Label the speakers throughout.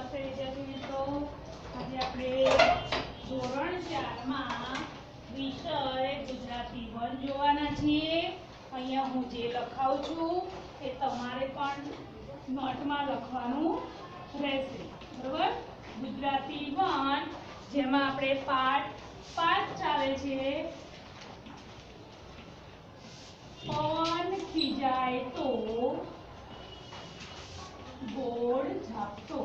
Speaker 1: નમસ્તે વિદ્યાર્થી મિત્રો, આજે આપણે ધોરણ 4 માં વિષય ગુજરાતી 1 જોવાના છીએ। અહીંયા હું જે લખાવું છું એ તમારે પણ નોટમાં લખવાનું રહેશે, બરોબર। ગુજરાતી 1 જેમાં આપણે પાઠ 5 ચાલે છે, પવન ખીજાય તો ગોળ ઝાપટો,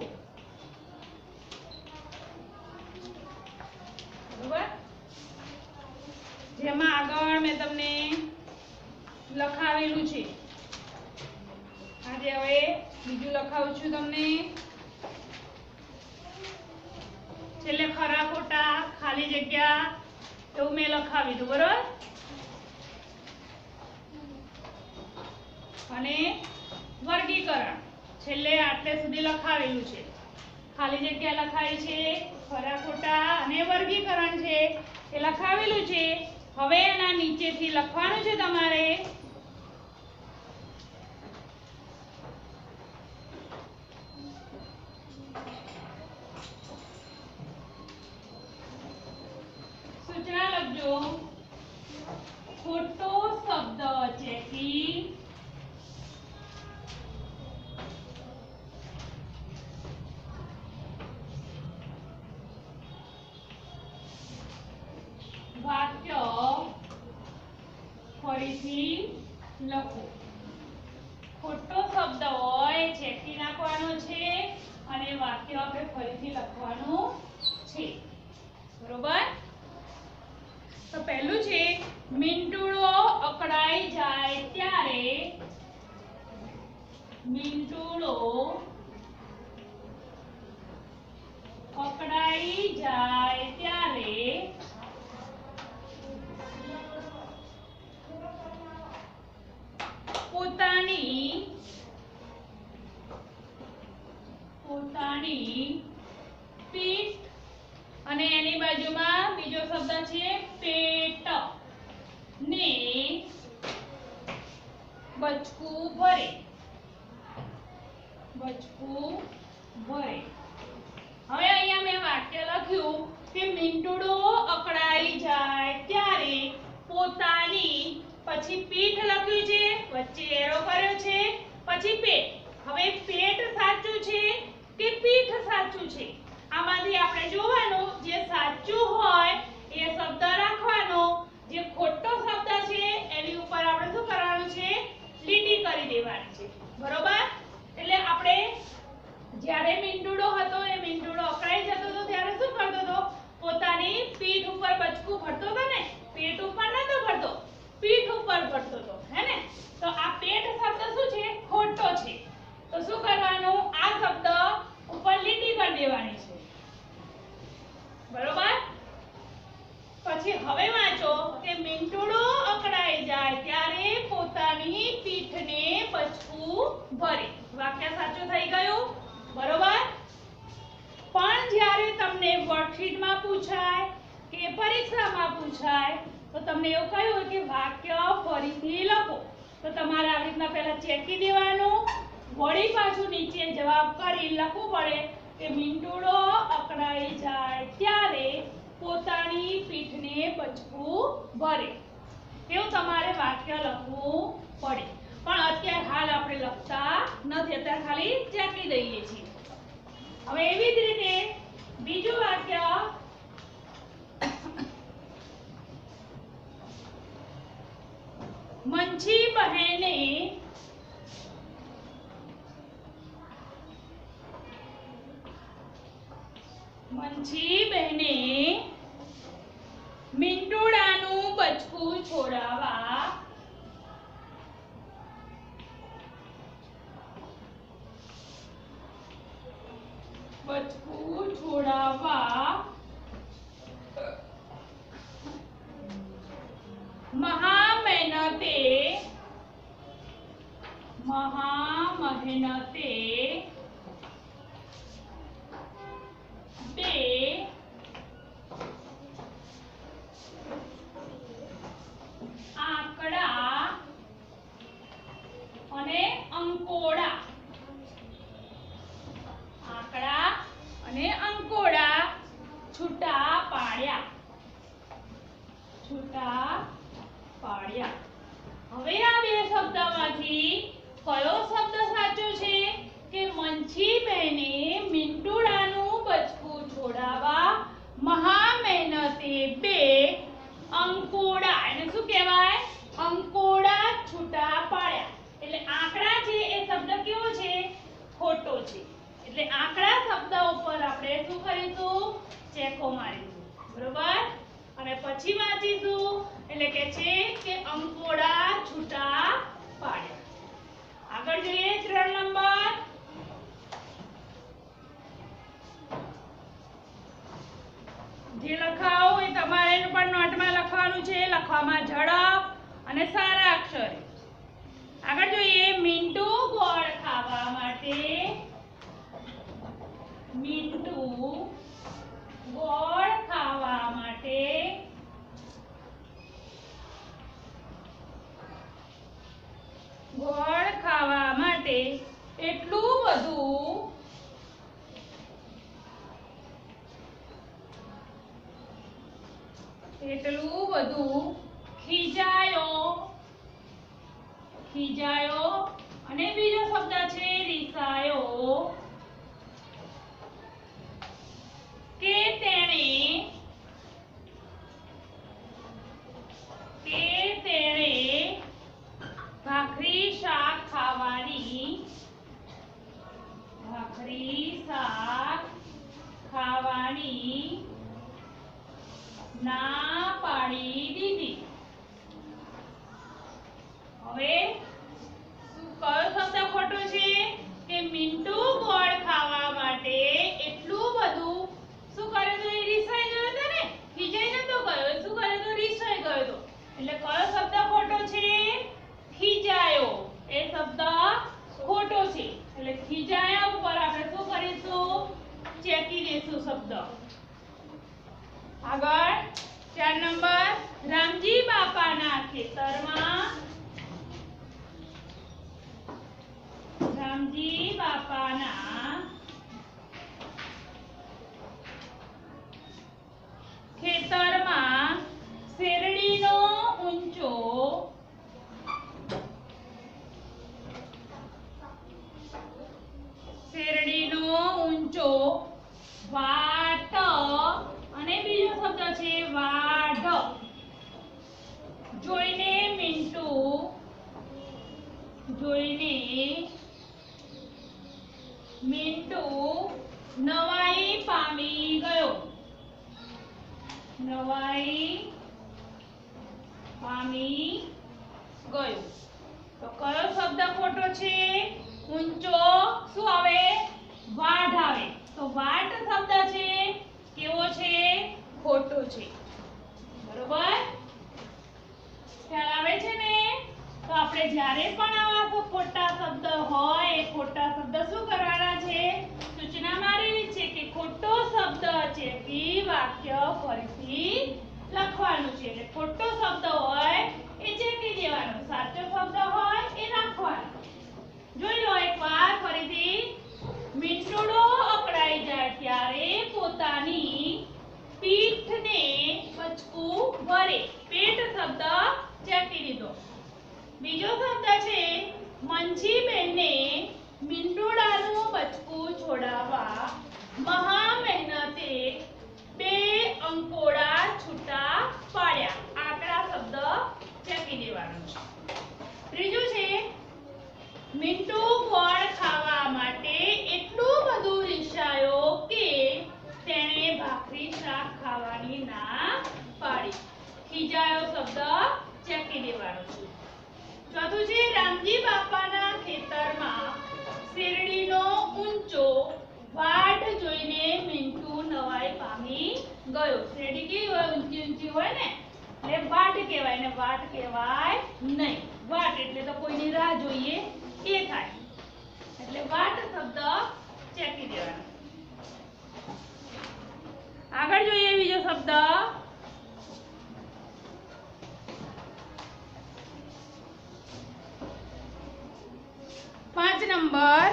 Speaker 1: બરોબર। જેમાં આગળ મેં તમને લખાવેલું છે, આજે હવે બીજું લખાવું છું તમને। છેલ્લે ખરા ખોટા ખાલી જગ્યા એવું મેં લખાવી દઉં, બરોબર। અને વર્ગીકરણ છેલ્લે આટલે સુધી લખાવેલું છે, ખાલી જગ્યા લખાઈ છે, ખરા ખોટા અને વર્ગીકરણ છે એ લખાવેલું છે। હવે એના નીચેથી લખવાનું છે તમારે સૂચના લખજો। ખોટો શબ્દ ચેકી, વાક્ય ફરીથી લખો। ખોટો શબ્દ હોય ચેકી નાખવાનો છે અને વાક્ય આપણે ફરીથી લખવાનું છે, બરોબર। તો પહેલું છે મીંડુળો અકળાઈ જાય ત્યારે, મીંડુળો અકળાઈ જાય ત્યારે પોતાની પીઠ અને એની બાજુમાં બીજો શબ્દ છે પેટ ને બચકું ભરે, બચકું ભરે। હવે અહીંયા મેં વાક્ય લખ્યું કે મીંડુળો અકળાઈ જાય ત્યારે પોતાની, પછી પીઠ લખ્યું છે, વચ્ચે એરો કર્યો છે, પછી પેટ। હવે પેટ સાચું છે કે પીઠ સાચું છે, આમાંથી આપણે જોવાનું, જે સાચું હોય એ શબ્દ રાખવાનો, જે ખોટો શબ્દ છે એની ઉપર આપણે શું કરવાનું છે, લીટી કરી દેવાની છે, બરોબર। એટલે આપણે જ્યારે મીંડુળો હતો એ મીંડુળો અકળાઈ જતો હતો ત્યારે શું કરતો હતો, પોતાની પીઠ ઉપર બચકું ભરતો હતો ને, પેટ ઉપર નતો ભરતો, પીઠ ઉપર ભરતો હતો, હે ને। તો આ પેટ શબ્દ શું છે, ખોટો છે, તો શું કરવાનું, આ શબ્દ ઉપર લીટી કરી દેવાની છે, બરોબર। પછી હવે વાંચો કે મીંડુળો અકળાઈ જાય ત્યારે પોતાની પીઠને બચકું ભરે, વાક્ય સાચું થઈ ગયું, બરોબર। પણ જ્યારે તમને વર્કશીટમાં પૂછાય કે પરીક્ષામાં પૂછાય તો તમને એવું કહ્યું હોય કે વાક્ય ફરીથી લખો, તો તમારે આવી રીતના પહેલા ચેકી દેવાનું, વળી પાછું નીચે જવાબ કરી લખવું પડે કે મીંડુળો અકળાઈ જાય ત્યારે પોતાની પીઠને બચકું ભરે, એવું તમારે વાક્ય લખવું પડે। પણ અત્યારે હાલ આપણે લખતા નથી, અત્યારે ખાલી ચેકી દઈએ છીએ। હવે એવી જ રીતે બીજું વાક્ય, મંછી બહેને મીંડુળાનું બચકું છોડાવવા મહા મહેનતે બે આંકડા અને અંકોડા, આંકડા એટલે આંકડા શબ્દ ઉપર આપણે શું કરીશું? ચેકો મારીશું, બરોબર? અને પછી વાંચીશું એટલે કે છે કે અંકોડા છૂટા પાડ્યા. આગળ જોઈએ 3 નંબર. જે લખાવો એ તમારે પણ નોટમાં લખવાનું છે, લખવામાં ઝડપ અને સારા અક્ષરે. આગળ જોઈએ મિન્ટુ ગોળ ખાવા માટે. મિન્ટુ ગોળ ખાવા માટે એટલું બધું ખીજાયો અને બીજો શબ્દ છે રીસાયો કે તેણે ભાખરી શાક ખાવાની ના પાડી દીધી. હવે કયો શબ્દ ખોટો છે? કે મિન્ટુ ગોળ ખાવા માટે એટલું બધું શું કરે તો? એ રીસાઈ ગયો હતો ને, ખીજાઈ નતો ગયો. શું કરે તો? રીસાઈ ગયો હતો. એટલે કયો શબ્દ ખોટો છે? ખીજાયો. એ શબ્દ ખોટો છે. એટલે ખીજાયા ઉપર આપણે શું કરીશું? ચેકી દેશું શબ્દ. આગળ 4 નંબર. રામજી બાપાના ખેતરમાં શેરડીનો ઊંચો વાટ અને બીજો શબ્દ છે વાઢ જોઈને મિન્ટુ નવાઈ પામી ગયો. તો કયો શબ્દ ખોટો છે? ઊંચો શું આવે? વાઢ આવે. તો વાટ શબ્દ છે કેવો છે? ખોટો છે, બરોબર? ખ્યાલ આવે છે ને? તો આપણે જ્યારે પણ આવા ખોટા શબ્દ હોય એ ખોટા શબ્દ શું કરવાના છે? સૂચના મારેલી છે કે ખોટો શબ્દ ચેકી વાક્ય ફરીથી લખવાનું છે. એટલે ખોટો શબ્દ હોય એ ચેકી દેવાનો, સાચો શબ્દ હોય એ રાખવાનો. જોઈ લો એકવાર ફરીથી. મિન્ટુડો અકળાઈ જાય ત્યારે પોતાની પીઠને બચકું ભરે. પેટ શબ્દ ચેકી દીધો. બીજો શબ્દ છે મંજીબેનને મિન્ટુડાનું બચકું છોડાવવા મહા મહેનતે 2 અંકોડા છૂટા પાડ્યા. આકડા શબ્દ ચેકી દેવાનો છે. ત્રીજું છે મિન્ટુ ગોળ ખાવા માટે એટલું બધું રીસાયો કે તેણે ભાખરી શાક ખાવાની ના પાડી. ખીજાયો શબ્દ ચેકી દેવાનો છે. ચોથું છે રામજી બાપાના ખેતરમાં શેરડીનો ઊંચો વાટ જોઈને મિન્ટુ નવાઈ પામી ગયો. શેરડી કેવી હોય? ઊંચી હોય ને, એટલે વાટ કહેવાય ને વાટ કહેવાય નહીં. વાટ એટલે તો કોઈની રાહ જોઈએ એ થાય. એટલે વાટ શબ્દ ચેકી દેવાનો. આગળ જોઈએ બીજો શબ્દ. 5 નંબર.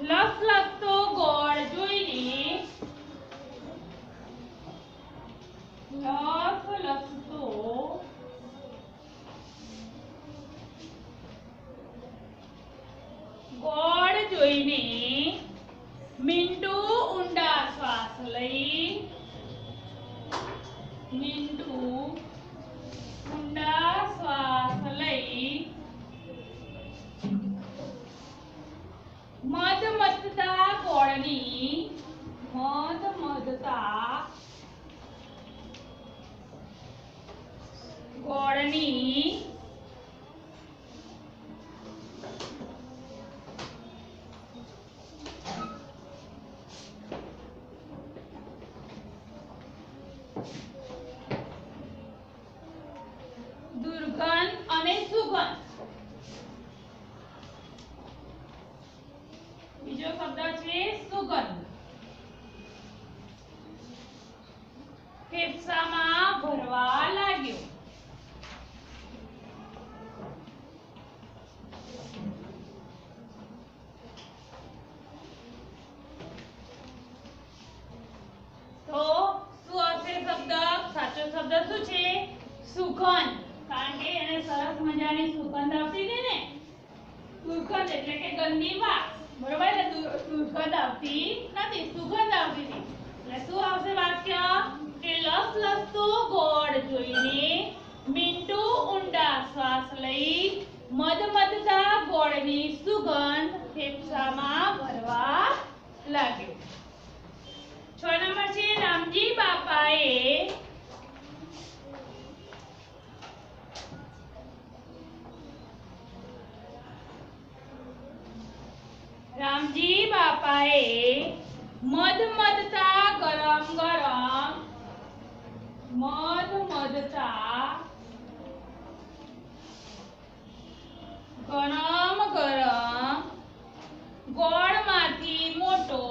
Speaker 1: લસલસતો ગોળ જોઈને મિન્ટુ ઊંડા શ્વાસ લઈ મધતા ગોળની મધતા ગોળની દુર્ગંધ અને સુગંધ. બીજો શબ્દ છે સુગંધ. ફેફસામાં ભરવા લાગ્યો. તો શું હશે શબ્દ? સાચો શબ્દ શું છે? સુગંધ. કારણ કે એને સરસ મજાની સુગંધ આવતી હતી ને. દુર્ગંધ એટલે કે ગંદી વાસ, બરોબર? એટલે દુર્ગંધ આવતી નથી, સુગંધ આવતી હતી. એટલે શું આવશે વાક્ય? કે લસલસતો ગોળ જોઈને મિન્ટુ ઊંડા શ્વાસ લઈ મધમધતા ગોળની સુગંધ ફેફસામાં ભરવા લાગ્યો. 6 નંબર છે રામજી બાપાએ મધમધતા ગરમ ગરમ ગોળમાંથી મોટો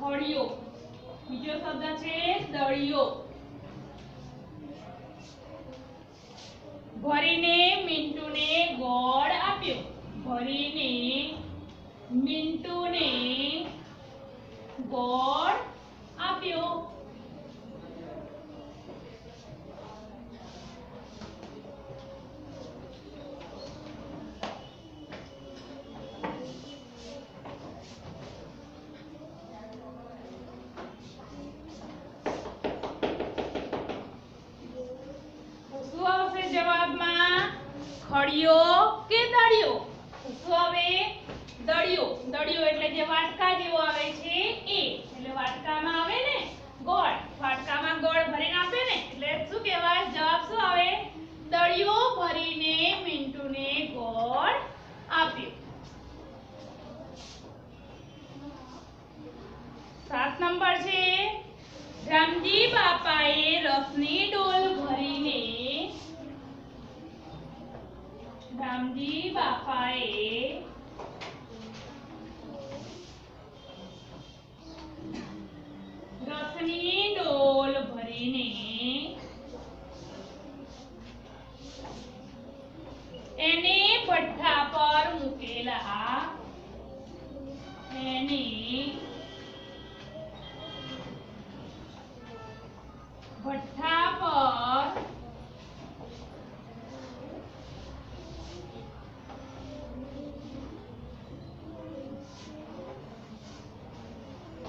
Speaker 1: ખડિયો. બીજો શબ્દ છે દળિયો. ભરીને મિન્ટુને ગોળ આપ્યો. જવાબમાં ખડિયો કે દળિયો? શું આવે? દળિયો. દળિયો એટલે જે વાટકા જેવો આવે છે એ. એટલે વાટકામાં આવે ને ગોળ, વાટકામાં ગોળ ભરીને આપે ને, એટલે શું કહેવાય? જવાબ શું આવે? દળિયો ભરીને મિન્ટુને ગોળ આપ્યો. 7 નંબર છે રામજી બાપાએ રસની ડોલ ભરીને એને ભઠ્ઠા પર મૂકેલા.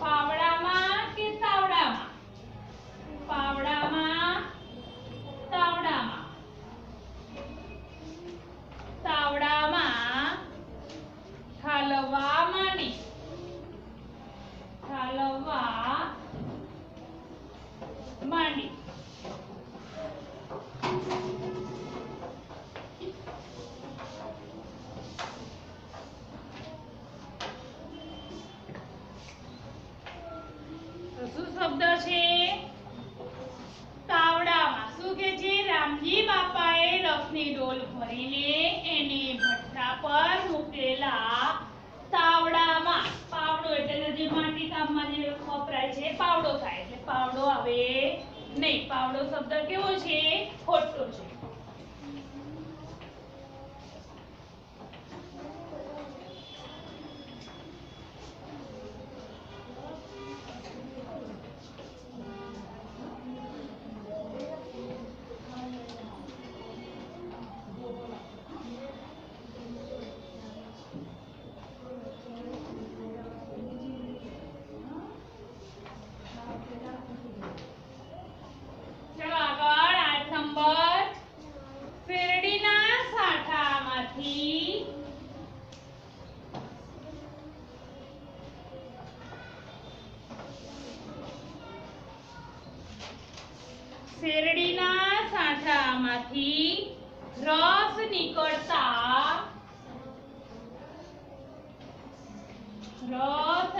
Speaker 1: પાવડામાં કે તાવડામાં? તાવડામાં ઠાલવવા માંડી. શું શબ્દ છે? તાવડામાં. શું કે છે? રામજી બાપાએ રસની ડોલ ભરીને એને ભઠ્ઠા પર મૂકેલા તાવડામાં. પાવડો એટલે જે માટી કામમાં જે વપરાય છે પાવડો થાય, એટલે પાવડો આવે નહીં. પાવડો શબ્દ કેવો છે? ખોટો છે. શેરડીના સાંઠામાંથી રસ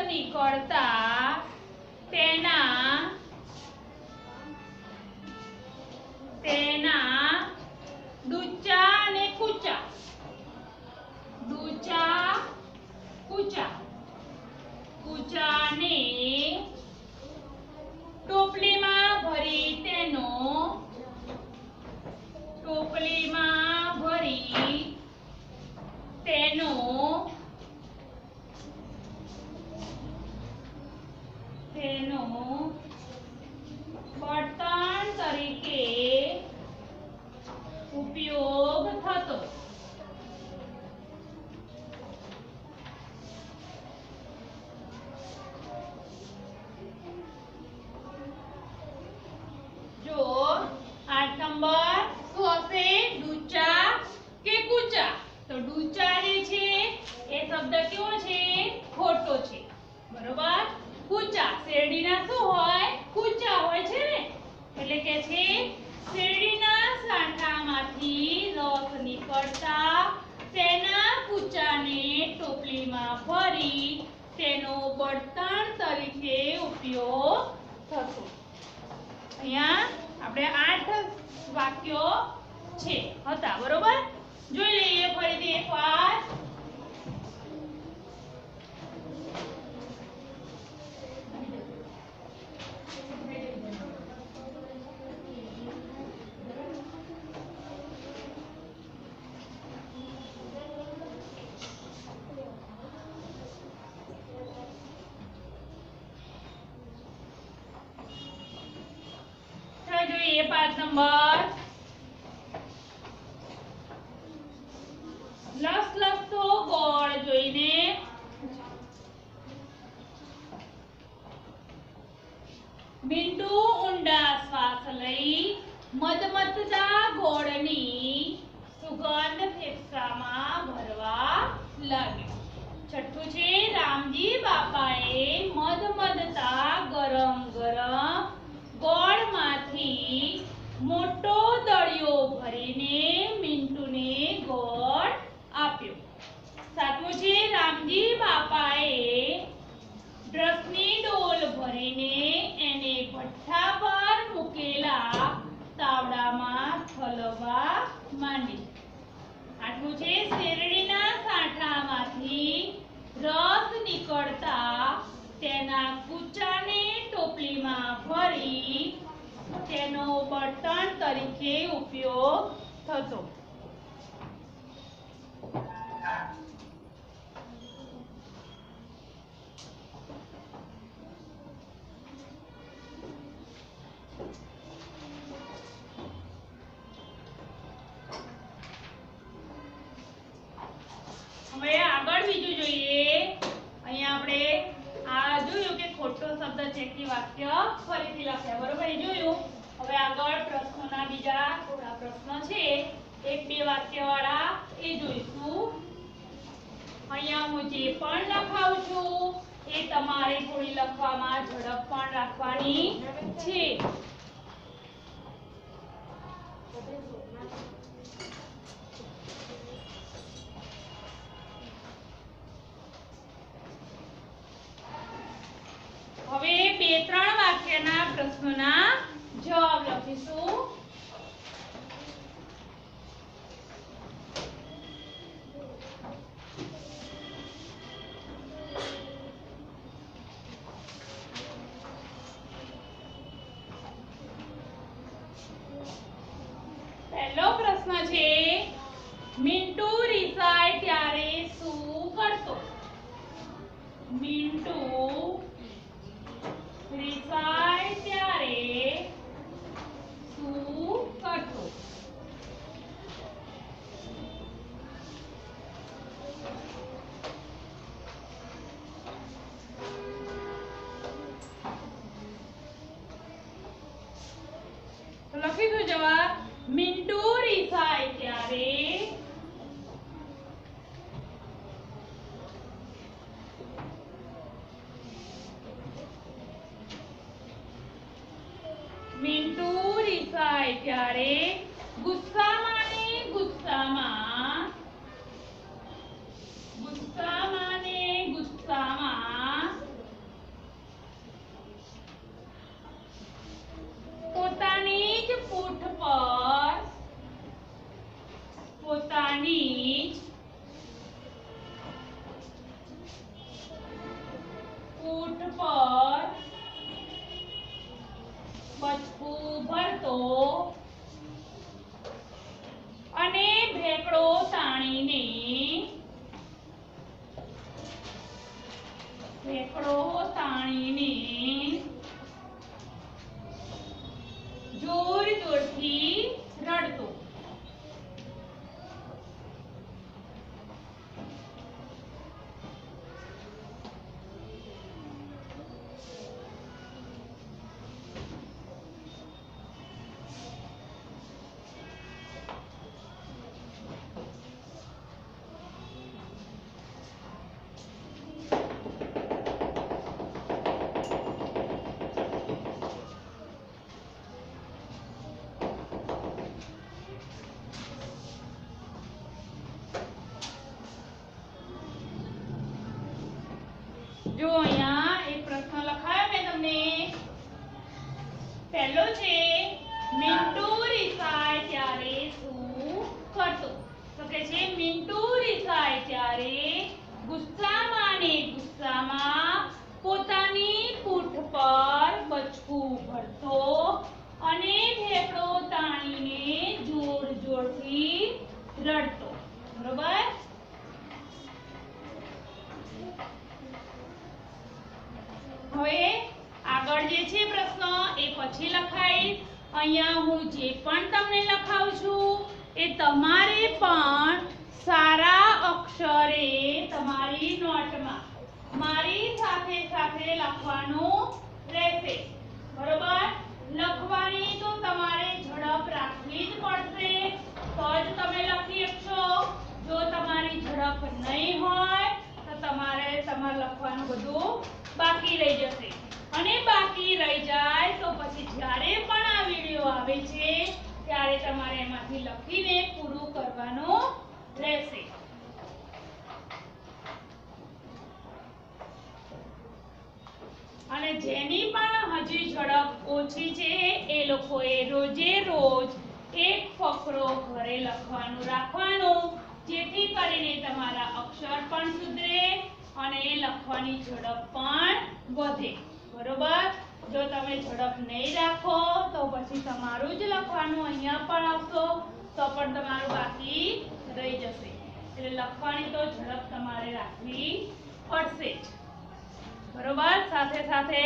Speaker 1: નીકળતા તેના ડૂચા અને કૂચા કૂચાને ટોપલીમાં ભરી તેનો બળતણ તરીકે ઉપયોગ થતો. જો 8 નંબર શું હશે? ડૂચા કે કૂચા? તો ડૂચા જે છે એ શબ્દ કેવો છે? ખોટો છે. બરોબર. કૂચા શેરડીના શું હોય? કૂચા હોય છે ને, એટલે કે છે શેરડીના સાંઠામાંથી રસ નીકળતા તેના કૂચાને ટોપલીમાં ભરી તેનો બળતણ તરીકે ઉપયોગ થતો. અહીંયા આપણે 8 વાક્યો હતા. બરોબર. જોઈ લઈએ ફરીથી એકવાર. જોઈએ 5 નંબર. લસલસતો ગોળ જોઈને મિંટુ ઊંડા શ્વાસ લઈ મદમદતા ગોળની સુગંધ ફેફસામાં ભરવા લાગ્યો. છઠ્ઠું છે રામજી બાપાએ મદમદતા ગરમ ગરમ ગોળમાંથી મોટો દળિયો ભરીને મિંટુને ગોળ આપ્યો. સાતમું છે રામજી બાપાએ રસની ડોલ ભરીને એને ભઠ્ઠા પર મૂકેલા તાવડામાં ઠલવવા માંડી. આઠમું છે શેરડીના સાંઠામાંથી રસ નીકળતા તેના કૂચાને ટોપલીમાં ભરી તેનો બળતણ તરીકે ઉપયોગ થતો. હવે આગળ બીજું જોઈએ. અહીંયા આપણે આ જોયું કે ખોટો શબ્દ ચેકી વાક્ય ફરીથી લખ્યા. બરોબર. એ જોયું. હવે આગળ પ્રશ્નોના બીજા થોડા પ્રશ્નો છે, 1-2 વાક્ય વાળા, એ જોઈશું. અહીંયા હું જે પણ લખાવું છું એ તમારે થોડી લખવામાં ઝડપ પણ રાખવાની છે. હવે 2-3 વાક્યના પ્રશ્નોના જવાબ લખીશું. પહેલો પ્રશ્ન છે મિન્ટુ રિસાય ત્યારે શું કરતો? મિન્ટુ રિસાય ત્યારે શું કરતો? તો લખીશું જવાબ. મિન્ટુ રિસાય ત્યારે મિન્ટુ રિસાય રિસાય ત્યારે ગુસ્સામાં ને ગુસ્સામાં પોતાની જ પીઠ પર બચકું ભરતો અને ભેકડો તાણીને જોર જોરથી રડતો. જો અહીંયા એક પ્રશ્ન લખાયો મેં તમને. પહેલો છે મિન્ટુ રિસાય ત્યારે શું કરતો? તો કે છે મિન્ટુ રિસાય ત્યારે ગુસ્સામાં ને ગુસ્સામાં પોતાની પીઠ પર બચકું ભરતો અને ભેકડો તાણીને જોર જોરથી રડતો. બરોબર. હવે આગળ જે છે પ્રશ્ન એ પછી લખાઈશ. અહીંયા હું જે પણ તમને લખાવું છું એ તમારે પણ સારા અક્ષરે તમારી નોટમાં મારી સાથે સાથે લખવાનું રહેશે. બરોબર. લખવાની તો તમારે ઝડપ રાખવી જ પડશે તો જ તમે લખી શકશો. જો તમારી ઝડપ નહીં હોય તો તમારે લખવાનું બધું બાકી રહી જશે અને બાકી રહી જાય તો પછી જ્યારે પણ આ વિડિયો આવે છે ત્યારે તમારે એમાંથી લખીને પૂરું કરવાનું રહેશે. અને જેની પણ હજી ઝડપ ઓછી છે એ લોકોએ રોજે રોજ એક ફકરો ઘરે લખવાનું રાખવાનું જેથી કરીને તમારા અક્ષર પણ સુધરે અને લખવાની ઝડપ પણ વધે. બરોબર. જો તમે ઝડપ નહીં રાખો તો પછી તમારું જ લખવાનું અહીંયા પણ આવશો તો પણ તમારું બાકી રહી જશે. એટલે લખવાની તો ઝડપ તમારે રાખવી પડશે જ. બરોબર. સાથે સાથે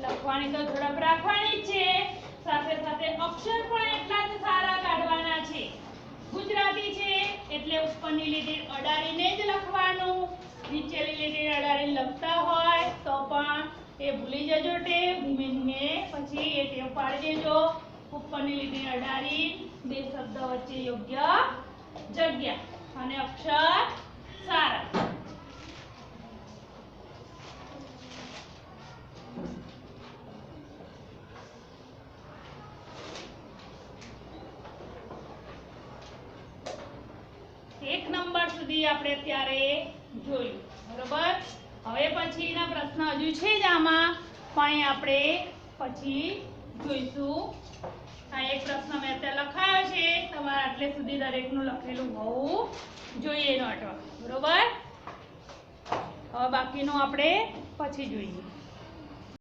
Speaker 1: લખવાની તો ઝડપ રાખવાની જ છે. સાથે સાથે અક્ષર પણ એટલા જ સારા કાઢવાના છે. ગુજરાતી છે એટલે ઉપરની લીટી અડાડીને જ લખવાનું. નીચેની લીટી અડાડીને લખતા હોય તો પણ એ ભૂલી જજો ટેવ. ધીમે ધીમે પછી એ ટેવ પાડી દેજો. ઉપરની લીટી અડાડી બે શબ્દ વચ્ચે યોગ્ય જગ્યા અને અક્ષર સારા. એક નંબર સુધી આપણે અત્યારે જોયું. બરોબર. હવે પછીના પ્રશ્ન હજુ છે જ આમાં પણ આપણે પછી જોઈશું. આ એક પ્રશ્ન મેં અત્યારે લખાયો છે. તમારે આટલે સુધી દરેકનું લખેલું હોવું જોઈએ નોટમાં. બરોબર. હવે બાકીનું આપણે પછી જોઈએ.